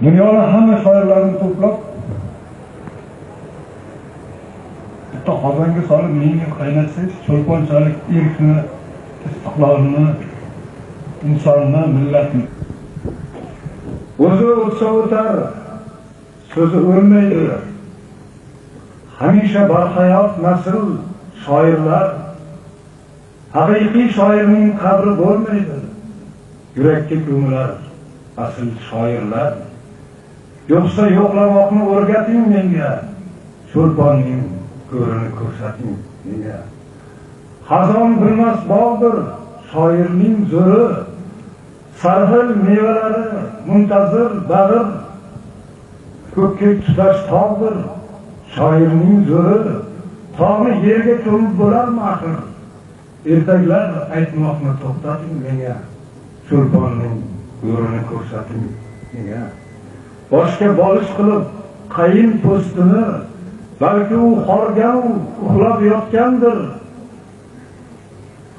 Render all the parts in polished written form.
Dunyoning hamma shoirlarini to'plab bitta qozonga solib menga qaynatsangiz, cho'lponchalik erkni, istiqlolni, insonni, millatni. O'zi o'tsa o'tar, so'zi o'lmaydi. Hamisha barhayot nasl shoirlar. Haqiqiy shoirning qabri bo'lmaydi. Yurakka ko'milar asl shoirlar. Yo'qsa yo'qlamoqni o'rgating menga, cho'lponning ko'rini ko'rsating menga. Xazon bilmas bog'dir shoirning zo'ri, sarxil mevalari muntazir bag'ir, ko'kka tutash tog'dir shoirning zo'ri, tog'ni yerga ko'mib bo'larmi axir? Ertaklar aytmoqni to'xtating menga, cho'lponning ko'rini ko'rsating menga. Boshga bolish qilib qayin po'stini, balki u xorgan uxlab yotgandir.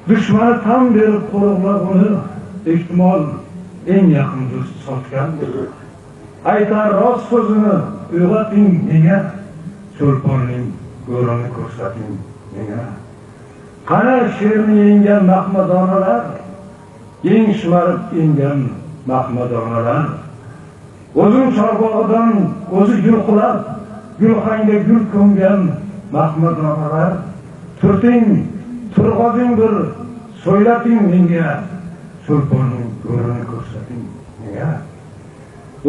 Dushmani tan berib qo'riqlab uni, ehtimol eng yaqin do'st sotgandir. Aytar rost so'zini uyg'oting menga, cho'lponning ko'rini ko'rsating menga. Qana sherni yengan mahmadonalar, eng shimarib engan mahmadonalar. O'zim chorbog'idan o'zi yulqilab, gulxanga gul ko'mgan mahmadonalar. Turting, turg'ozing bir so'ylating menga, cho'lponning ko'rini ko'rsating menga.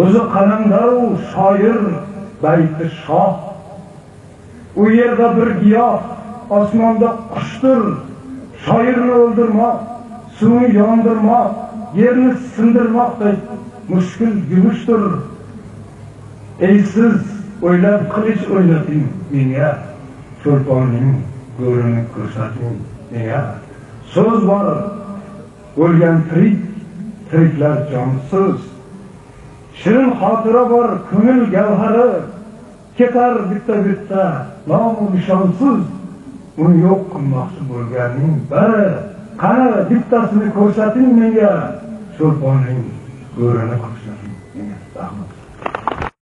O'zi qalamdaru shoir bayti shoh. U yerda bir giyoh, osmonda qushdir. Shoirni o'ldirmoq, suvni yondirmoq, yerni sindirmoqdek mushkul yumushdir. Ey siz o'ylab qilich o'ynating menga, cho'lponning ko'rini ko'rsating menga. So'z bor, o'lgan tirik, tiriklar jonsiz. Shirin xotira bor ko'ngil gavhari, ketar bitta nomu nishonsiz. Uni yo'q qilmoqchi bo'lganning bari, qani bittasini ko'rsating menga, cho'lponning ko'rini ko'rsating.